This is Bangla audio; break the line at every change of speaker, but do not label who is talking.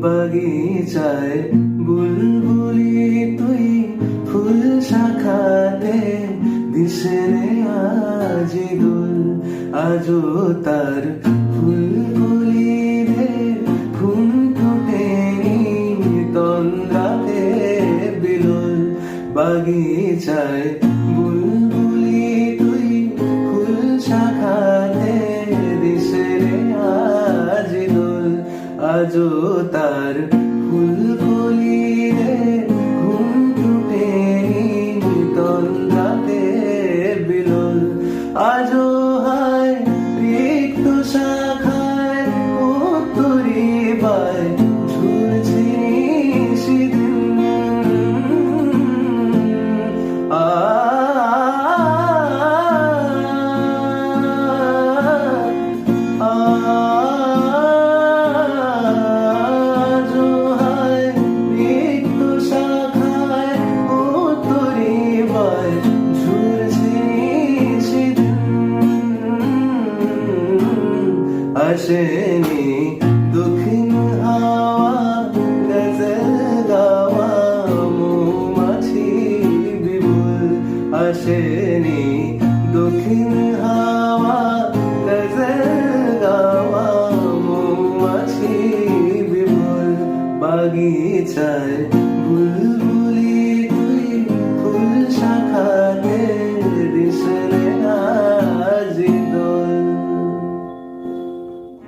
বাগিচায় বুলবুলি তুই ফুল শাখাতে দিশনে আজি দুল আজও তার ফুলগুলি রে ঘুম টুটেনি তন্দ্রাতে বিলুল বাগিচায় বুলবুলি তুই ফুল শাখাতে দিশনে আজি দুল আজও তার ফুলকলি রে ঘুম টুটেনি তন্দ্রাতে বিলুল আজও হায় রিক্ত শাখায় উত্তরি বায় ঝুলছি নিশিদিন আসেনি দক্ষিণ হাওয়া গজল গাওয়া মৌমাছি বিপুল আসেনি দক্ষিণ হাওয়া গজল গাওয়া মৌমাছি বিপুল বাগিচায় বুলবুলি